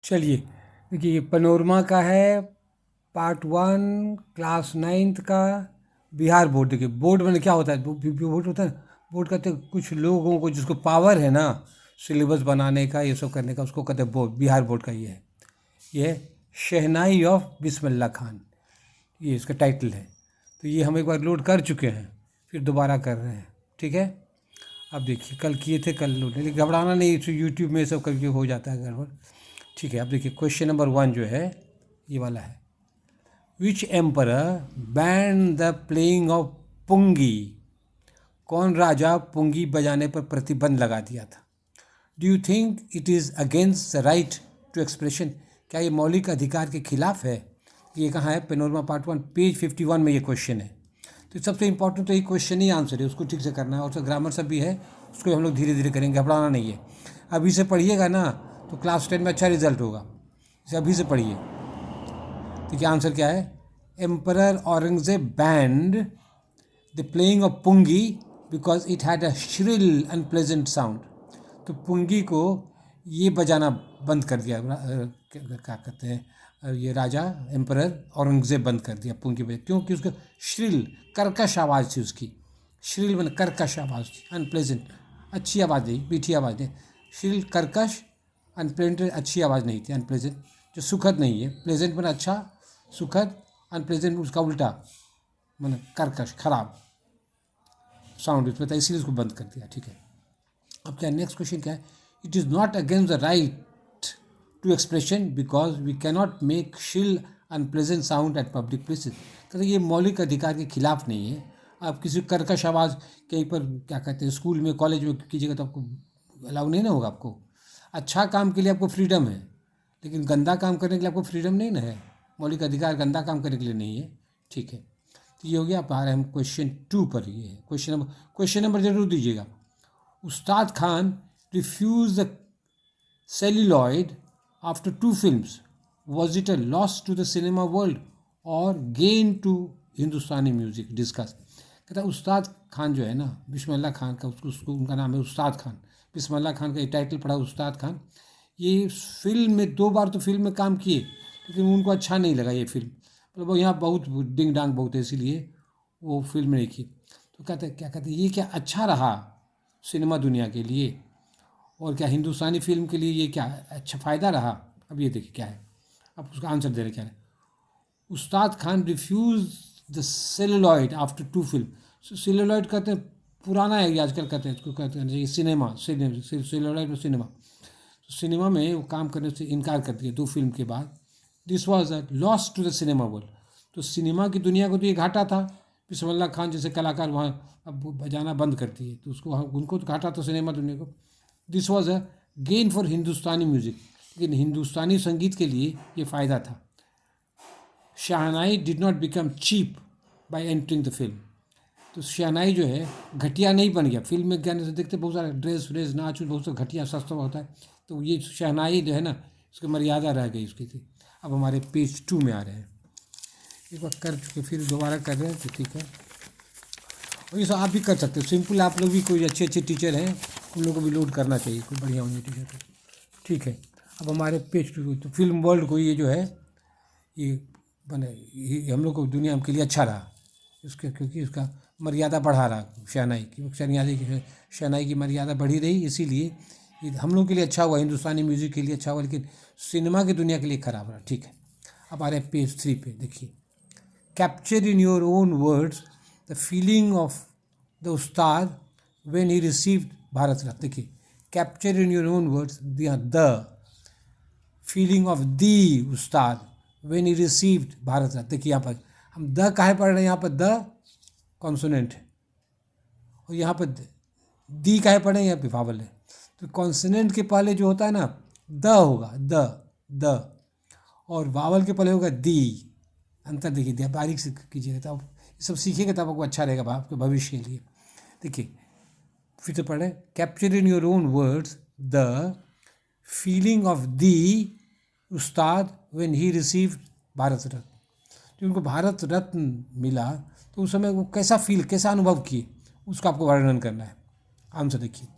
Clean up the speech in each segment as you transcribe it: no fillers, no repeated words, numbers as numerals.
चलिए देखिए, ये पनोरमा का है, पार्ट 1, क्लास 9th का, बिहार बोर्ड। देखिए बोर्ड में क्या होता है, बोर्ड होता है, बोर्ड कहते हैं कुछ लोगों को जिसको पावर है ना सिलेबस बनाने का, ये सब करने का, उसको कहते हैं बोर्ड। बिहार बोर्ड का ये है शहनाई ऑफ बिस्मिल्लाह खान, ये इसका टाइटल है। तो ये हम एक बार लोड कर चुके हैं, फिर दोबारा कर रहे हैं, ठीक है। अब देखिए, कल किए थे, कल लोड, लेकिन घबराना नहीं, यूट्यूब में सब कभी हो जाता है गड़बड़, ठीक है। अब देखिए क्वेश्चन नंबर 1 जो है ये वाला है, which emperor ban the playing of pungi. कौन राजा पुंगी बजाने पर प्रतिबंध लगा दिया था? Do you think it is against the right to expression. क्या ये मौलिक अधिकार के खिलाफ है? ये कहाँ है? पेनोरमा पार्ट 1 पेज 51 में ये क्वेश्चन है। तो सबसे इंपॉर्टेंट तो ये क्वेश्चन ही आंसर है, उसको ठीक से करना है, और उसका ग्रामर सब भी है, उसको हम लोग धीरे धीरे करेंगे, घबराना नहीं है। अभी से पढ़िएगा ना तो क्लास 10 में अच्छा रिजल्ट होगा, इसे अभी से पढ़िए। तो क्या आंसर क्या है? Emperor Aurangzeb banned the playing of pungi because it had a shrill unpleasant sound. तो पुंगी को ये बजाना बंद कर दिया, क्या कहते हैं, ये राजा एम्परर औरंगजेब बंद कर दिया पुंगी बजा, क्योंकि उसका श्रिल कर्कश आवाज़ थी उसकी। श्रिल बन कर्कश आवाज़ थी, अनप्लेजेंट, अच्छी आवाज़ नहीं, मीठी आवाज़ नहीं। श्रिल कर्कश, अनप्लेजेंट अच्छी आवाज़ नहीं थी, अनप्लेजेंट जो सुखद नहीं है। प्लेजेंट बना अच्छा, सुखद, अनप्लेजेंट उसका उल्टा, मैंने कर्कश खराब साउंड उसमें था, इसीलिए उसको बंद कर दिया, ठीक है। अब क्या नेक्स्ट क्वेश्चन क्या है? It is not against the right to expression because we cannot make shrill unpleasant sound at public places. कहते ये मौलिक अधिकार के खिलाफ नहीं है। आप किसी कर्कश आवाज़ कहीं पर, क्या कहते हैं, स्कूल में कॉलेज में कीजिएगा तो आपको अलाउ नहीं ना होगा। आपको अच्छा काम के लिए आपको फ्रीडम है, लेकिन गंदा काम करने के लिए आपको फ्रीडम नहीं ना है। मौलिक अधिकार गंदा काम करने के लिए नहीं है, ठीक है। तो ये हो गया। आप आ रहे हैं हम क्वेश्चन 2 पर। ये है क्वेश्चन नंबर जरूर दीजिएगा। उस्ताद Khan refused the celluloid after 2 films. Was it a loss to the cinema world or gain to Hindustani music? Discuss. कहता है उस्ताद खान जो है ना, बिस्मिल्लाह खान का, उसको उनका नाम है उस्ताद खान, बिस्मिल्लाह खान का ये टाइटल पड़ा उस्ताद खान। ये फिल्म में 2 बार तो फिल्म में काम किए, लेकिन उनको अच्छा नहीं लगा ये फिल्म, मतलब वो यहाँ बहुत डिंग डांग बहुत है, इसीलिए वो फिल्म नहीं की। तो कहते क्या कहते ये क्या अच्छा रहा सिनेमा दुनिया के लिए, और क्या हिंदुस्तानी फिल्म के लिए ये क्या अच्छा फ़ायदा रहा? अब ये देखिए क्या है, अब उसका आंसर दे रहे क्या है। Ustad Khan refuse the celluloid after 2 film. Celluloid कहते हैं पुराना है, ये आजकल कहते हैं, इसको कहते हैं सिनेमा, सेलुलॉइड और सिनेमा। तो सिनेमा में वो काम करने से इनकार कर दिया 2 फिल्म के बाद। This was a loss to the cinema world. तो सिनेमा की दुनिया को तो ये घाटा था। बिस्मिल्लाह खान जैसे कलाकार वहाँ अब बजाना बंद कर दिए, तो उसको उनको तो घाटा था सिनेमा दुनिया को। This was a gain for Hindustani music, लेकिन हिंदुस्तानी संगीत के लिए ये फ़ायदा था। Shehnai did not become cheap by entering the film. तो शहनाई जो है घटिया नहीं बन गया। फिल्म में ज्ञान से देखते बहुत सारा ड्रेस व्रेस नाच बहुत सा घटिया सस्ता होता है, तो ये शहनाई जो है ना, उसकी मर्यादा रह गई उसकी थी। अब हमारे पेज 2 में आ रहे हैं। एक बार कर चुके, फिर दोबारा कर रहे हैं, तो ठीक है। और ये सब आप भी कर सकते हो, सिंपल। आप लोग भी कोई अच्छे अच्छे टीचर हैं, उन लोगों को भी लोड करना चाहिए, कोई बढ़िया होंगे टीचर तो, ठीक है। अब हमारे पेज 2, तो फिल्म वर्ल्ड को ये जो है ये बने, ये हम लोग को दुनिया के लिए अच्छा रहा इसके, क्योंकि उसका मर्यादा बढ़ा रहा शहनाई की, शहनाई की मर्यादा बढ़ी रही, इसीलिए ये हम लोग के लिए अच्छा हुआ, हिंदुस्तानी म्यूज़िक के लिए अच्छा हुआ, लेकिन सिनेमा की दुनिया के लिए ख़राब रहा, ठीक है। अब आ रहे हैं पेज 3 पे, देखिए। Capture in your own words the feeling of the Ustad when he received Bharat Ratna. देखिए, capture in your own words, the feeling of the Ustad when he received Bharat Ratna. देखिए यहाँ पर हम द काहे पढ़ रहे हैं, यहाँ पर द कॉन्सोनेंट है, और यहाँ पर दी काहे पढ़े हैं, यहाँ पे वावल है। तो कॉन्सोनेंट के पहले जो होता है ना, द होगा, द, और वावल के पहले होगा दी। अंतर देखिए, दिया बारीक से कीजिएगा, तब ये सब सीखिएगा, तब आपको अच्छा रहेगा आपके भविष्य के लिए। देखिए फिर से पढ़े, capture in your own words the feeling of the Ustad when he received Bharat Ratna. जो उनको भारत रत्न मिला तो उस समय वो कैसा फील, कैसा अनुभव किए, उसका आपको वर्णन करना है। आंसर देखिए,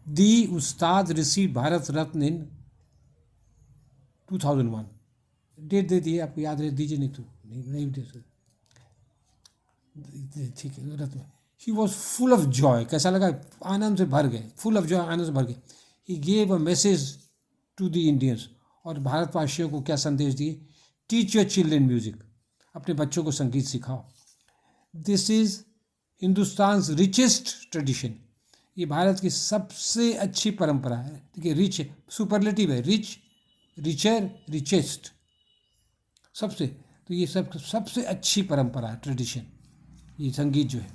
दी उस्ताद रिसीव्ड भारत रत्न इन 2001। डेट दे दिए, आपको याद रहे दीजिए, नहीं तो नहीं दे सकते, ठीक है रत में। He was full of Joy, कैसा लगा, आनंद से भर गए, फुल ऑफ जॉय, आनंद से भर गए। He gave a message to the Indians, और भारतवासियों को क्या संदेश दिए, टीच योर चिल्ड्रन म्यूजिक, अपने बच्चों को संगीत सिखाओ। This is Hindustan richest tradition, ये भारत की सबसे अच्छी परंपरा है। देखिए रिच सुपरलेटिव है, रिच, रिचर, रिचेस्ट, सबसे, तो ये सबसे अच्छी परंपरा है, ट्रेडिशन, ये संगीत जो है।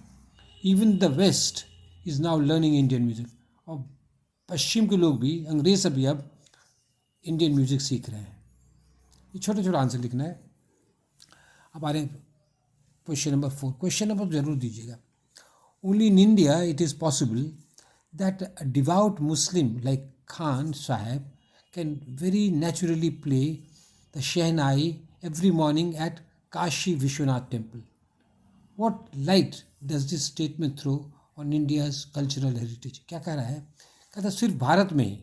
Even the west is now learning Indian music, और पश्चिम के लोग भी, अंग्रेज सभी अब इंडियन म्यूजिक सीख रहे हैं। ये छोटा छोटा आंसर लिखना है। अब आ रहे हैं क्वेश्चन नंबर 4। क्वेश्चन नंबर जरूर दीजिएगा। Only in India it is possible that a devout Muslim like Khan Sahib can very naturally play the Shehnai every morning at Kashi Vishwanath temple. What light does this statement throw on India's cultural heritage? क्या कह रहा है, कहता सिर्फ भारत में ही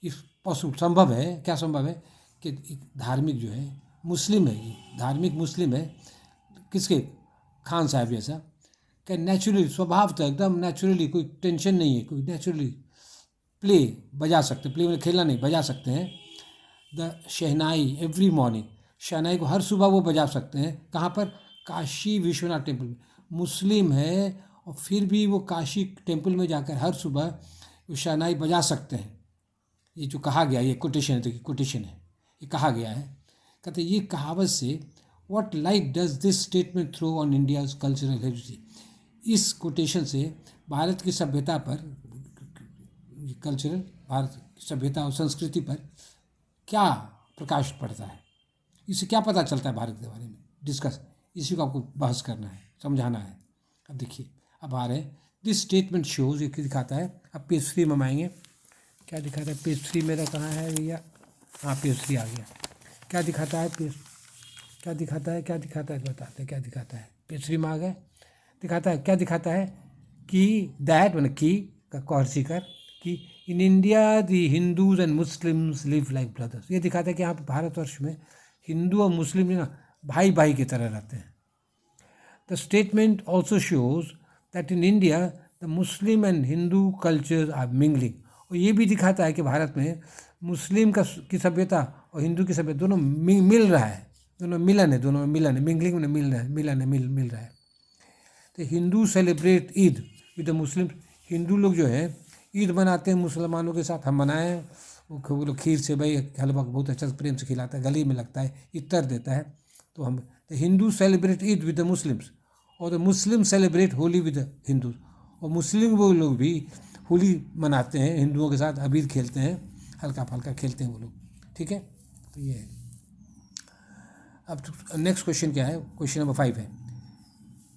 इस possible संभव है, क्या संभव है कि एक धार्मिक जो है मुस्लिम है, ये धार्मिक मुस्लिम है, किसके, खान साहब जैसा, क्या नेचुरली, स्वभाव तो एकदम नेचुरली, कोई टेंशन नहीं है, कोई नेचुरली प्ले बजा सकते, प्ले में खेलना नहीं, बजा सकते हैं, द शहनाई एवरी मॉर्निंग, शहनाई को हर सुबह वो बजा सकते हैं, कहाँ पर, काशी विश्वनाथ टेम्पल में, मुस्लिम है और फिर भी वो काशी टेम्पल में जाकर हर सुबह वो शहनाई बजा सकते हैं। ये जो कहा गया, ये कोटेशन है, देखिए कोटेशन है, ये कहा गया है, कहते ये कहावत से what light does this statement throw on India's cultural heritage, इस कोटेशन से भारत की सभ्यता पर, कल्चरल भारत की सभ्यता और संस्कृति पर क्या प्रकाश पड़ता है, इससे क्या पता चलता है भारत के बारे में, डिस्कस, इसी को आपको बहस करना है, समझाना है। अब देखिए, अब आ रहे हैं, दिस स्टेटमेंट शोज, ये दिखाता है, अब पेज 3 में हम आएंगे, क्या दिखाता है, पेज 3 मेरा कहाँ है भैया, हाँ पेज 3 आ गया। क्या दिखाता है पेज, क्या दिखाता है, क्या दिखाता है, बताते हैं क्या दिखाता है, पेज 3 में आ गए। दिखाता है, क्या दिखाता है कि दैट मतलब की का कॉर्सिकर, कि in India the Hindus and Muslims live like brothers, ये दिखाता है कि यहाँ पर भारतवर्ष में हिंदू और मुस्लिम ना भाई भाई की तरह रहते हैं। The statement also shows that in India the Muslim and Hindu culture are mingling, और ये भी दिखाता है कि भारत में मुस्लिम की सभ्यता और हिंदू की सभ्यता दोनों मिल रहा है, दोनों मिलन है, दोनों में मिलन है, मिंगलिंग में मिल रहा है, मिलन है, मिल रहा है। तो Hindu celebrate Eid with the Muslim, Hindu लोग जो है ईद मनाते हैं मुसलमानों के साथ, हम मनाएं, वो लोग खीर से भाई हलवा बहुत अच्छा प्रेम से खिलाता है, गले में लगता है, इतर देता है, तो हम the Hindu celebrate Eid with the Muslims, और the Muslim celebrate Holi with the Hindus, और मुस्लिम वो लोग भी होली मनाते हैं, हिंदुओं के साथ अबीर खेलते हैं, हल्का फल्का खेलते हैं वो लोग, ठीक है। तो ये है। अब नेक्स्ट क्वेश्चन क्या है, क्वेश्चन नंबर 5 है,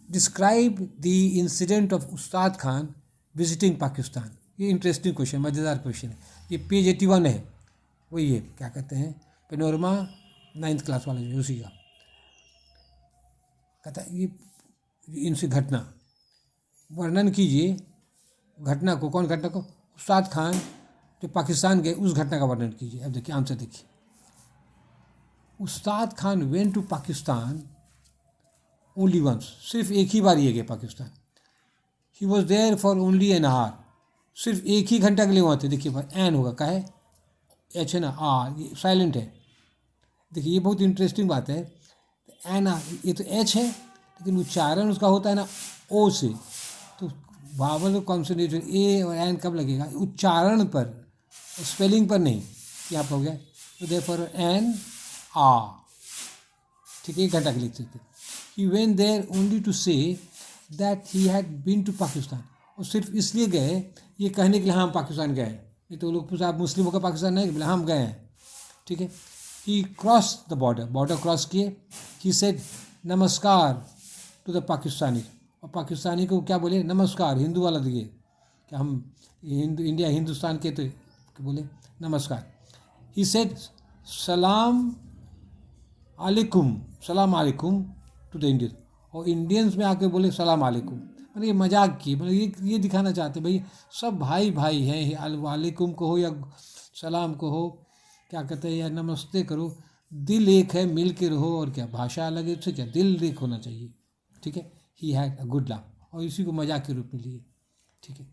describe the incident of Ustad Khan visiting Pakistan. ये इंटरेस्टिंग क्वेश्चन, मज़ेदार क्वेश्चन है, ये पेज 81 है, वही है, क्या कहते हैं, पेनोरमा 9th क्लास वाला जो उसी का, कहता है ये इनसे घटना वर्णन कीजिए, घटना को, कौन घटना को, उस्ताद खान जो पाकिस्तान गए उस घटना का वर्णन कीजिए। अब देखिए आंसर देखिए, Ustad Khan went to Pakistan only once, सिर्फ एक ही बार ये गए Pakistan. He was there for only an hour, सिर्फ एक ही घंटा के लिए वहाँ थे। देखिए एन होगा, का है, एच है ना, आर, ये साइलेंट है। देखिए ये बहुत इंटरेस्टिंग बात है, एन आर, ये तो एच है लेकिन उच्चारण उसका होता है ना ओ से, तो वावल कॉन्सोनेंट ए और एन कब लगेगा, उच्चारण पर, स्पेलिंग पर नहीं। यहाँ पर हो गया, तो देयरफॉर एन आ, ठीक है, एक घंटा के लिए थे। He went there only to say that he had been to Pakistan, और सिर्फ इसलिए गए ये कहने के लिए हाँ हम पाकिस्तान गए, नहीं तो लोग पूछा आप मुस्लिम होकर पाकिस्तान नहीं, बोले हम गए हैं, ठीक है। He cross the border, border cross किए, he said namaskar to the Pakistani, और पाकिस्तानी को क्या बोले, नमस्कार, हिंदू वाला दिए कि हम हिंदू, इंडिया हिंदुस्तान के, तो बोले नमस्कार। ही सेड सलाम अलैकुम, सलाम अलैकुम टू द इंडियन, और इंडियंस में आके बोले सलाम अलैकुम, मतलब ये मजाक की, मतलब ये दिखाना चाहते भाई सब भाई भाई हैं, वालेकुम को हो या सलाम को हो, क्या कहते हैं यार, नमस्ते करो, दिल एक है मिल के रहो, और क्या भाषा अलग है उससे क्या, दिल एक होना चाहिए, ठीक है। He had a good laugh, और इसी को मजाक के रूप में लिए, ठीक है।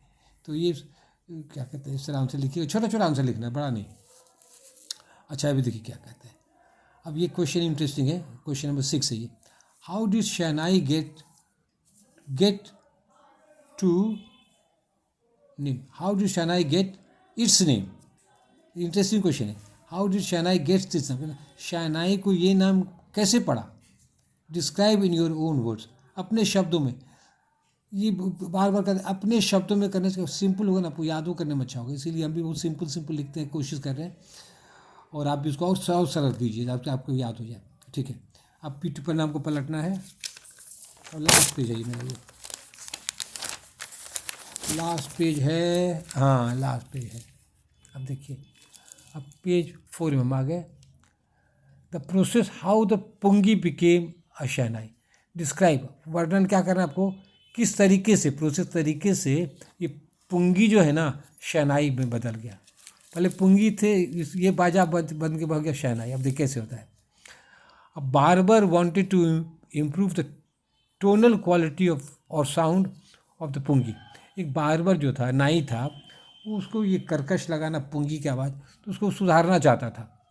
तो ये क्या कहते हैं, इस तरह आंसर लिखिए, छोटा छोटा आंसर लिखना है, बड़ा नहीं। अच्छा अभी देखिए क्या कहते हैं, अब ये क्वेश्चन इंटरेस्टिंग है, क्वेश्चन नंबर 6 है ये। How did shehnai get to name, how did shehnai get its name, interesting question है। How did shehnai gets this name, शहनाई को ये नाम कैसे पड़ा। Describe in your own words, अपने शब्दों में, ये बार बार करते अपने शब्दों में करने से सिंपल होगा ना, आपको यादों करने में अच्छा होगा, इसीलिए हम भी बहुत सिंपल सिंपल लिखते हैं, कोशिश कर रहे हैं, और आप भी इसको और सरल कीजिए आपको याद हो जाए, ठीक है। अब पीठ पर नाम को पलटना है, और लास्ट पेज है ये मेरा, ये लास्ट पेज है, हाँ लास्ट पेज है। अब देखिए, अब पेज 4 में हम आ गए। The process how the pungi became a shehnai, describe, वर्णन क्या करना है आपको, किस तरीके से, प्रोसेस तरीके से ये पुंगी जो है ना शहनाई में बदल गया। पहले पुंगी थे, ये बाजा बन के बन गया शहनाई। अब देखिए कैसे होता है। अब barber wanted to improve the tonal quality of और साउंड ऑफ द पुंगी, एक बार्बर जो था, नाई था, उसको ये कर्कश लगाना पुंगी की आवाज़, तो उसको सुधारना चाहता था,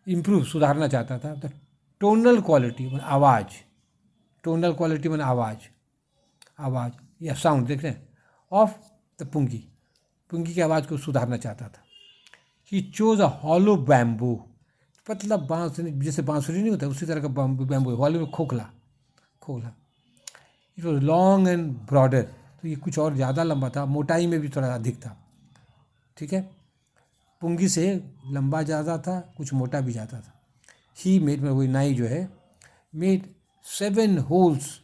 इम्प्रूव सुधारना चाहता था। द टोनल क्वालिटी मैंने आवाज़, टोनल क्वालिटी मैंने आवाज़ या साउंड, देख रहे हैं, ऑफ द पुंगी, पुंगी की आवाज़ को सुधारना चाहता था। He chose a hollow bamboo, पतला बांस, जैसे बांसुरी नहीं होता उसी तरह का बैम्बू, हॉलो में खोखला। It was long and broader, तो ये कुछ और ज़्यादा लंबा था, मोटाई में भी थोड़ा अधिक था, ठीक है। पुंगी से लंबा ज़्यादा था, कुछ मोटा भी ज़्यादा था। ही मेड, वही नाई जो है, made 7 holes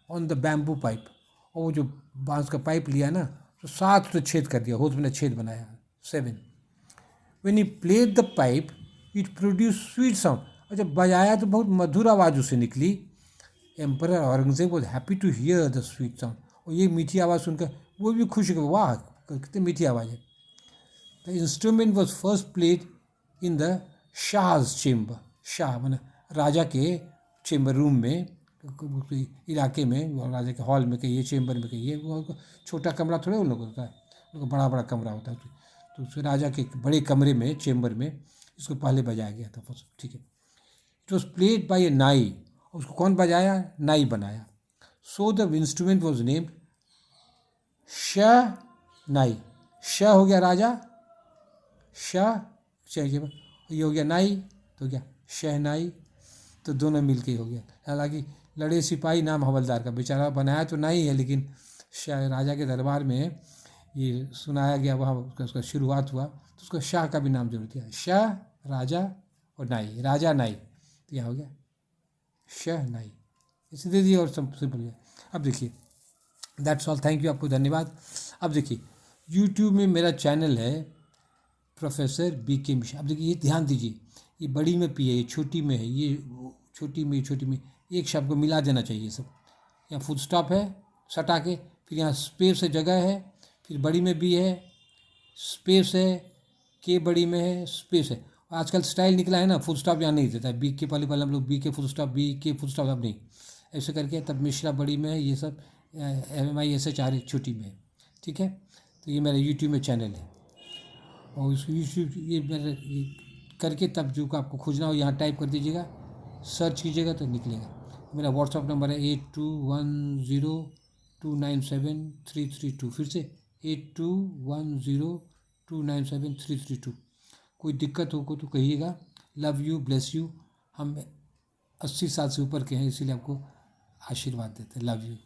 on the bamboo pipe, और वो जो बांस का पाइप लिया ना, तो 7 तो छेद कर दिया, होल्स में छेद बनाया 7। When he played the pipe it produce sweet sound, और जब बजाया तो बहुत मधुर आवाज़ उससे निकली। Emperor Aurangzeb was happy to hear the sweet sound, और ये मीठी आवाज़ सुनकर वो भी खुश हो, वाह कितनी मीठी आवाज़ है। The instrument was first played in the Shah's chamber, शाह मैंने राजा के चेम्बर रूम में, इलाके में, राजा के हॉल में कहिए, चेम्बर में कहिए, वो छोटा कमरा थोड़ा उन लोग होता है, उनको बड़ा बड़ा कमरा होता है, तो उस राजा के बड़े कमरे में, चेम्बर में इसको पहले बजाया गया था, ठीक है। It was played by a nai, उसको कौन बजाया, नाई बनाया। So the instrument was named shehnai, शाह हो गया राजा, शाह चाहिए, ये हो गया नाई, तो क्या शहनाई, तो दोनों मिलके हो गया। हालांकि लड़े सिपाही नाम हवलदार का, बेचारा बनाया तो नाई है, लेकिन शाह राजा के दरबार में ये सुनाया गया, वहाँ उसका शुरुआत हुआ, तो उसको शाह का भी नाम जरूर दिया, शाह राजा और नाई, राजा नाई, तो यहाँ हो गया शहनाई, इसे दे दिया और सिंपल गया। अब देखिए, दैट्स ऑल, थैंक यू, आपको धन्यवाद। अब देखिए यूट्यूब में मेरा चैनल है प्रोफेसर BK मिश्रा। अब देखिए ये ध्यान दीजिए, ये बड़ी में पी है, ये छोटी में है, ये छोटी में एक शब्द को मिला देना चाहिए सब। यहाँ फुल स्टॉप है सटा के, फिर यहाँ स्पेस है, जगह है, फिर बड़ी में बी है, स्पेस है, के बड़ी में है, स्पेस है। आजकल स्टाइल निकला है ना, फुल स्टॉप यहाँ नहीं देता है, BK पहले हम लोग BK फुल स्टॉप अब नहीं, ऐसे करके तब मिश्रा बड़ी में है, ये सब MISHRA छोटी में है, ठीक है। तो ये मेरा यूट्यूब में चैनल है, और इस यूट्यूब ये मेरा ये करके तब जो आपको खोजना हो यहाँ टाइप कर दीजिएगा, सर्च कीजिएगा तो निकलेगा। मेरा व्हाट्सअप नंबर है 8210297332, फिर से 8210297332। कोई दिक्कत हो तो कहिएगा। Love you, bless you. हम 80 साल से ऊपर के हैं, इसीलिए आपको आशीर्वाद देते हैं। Love you.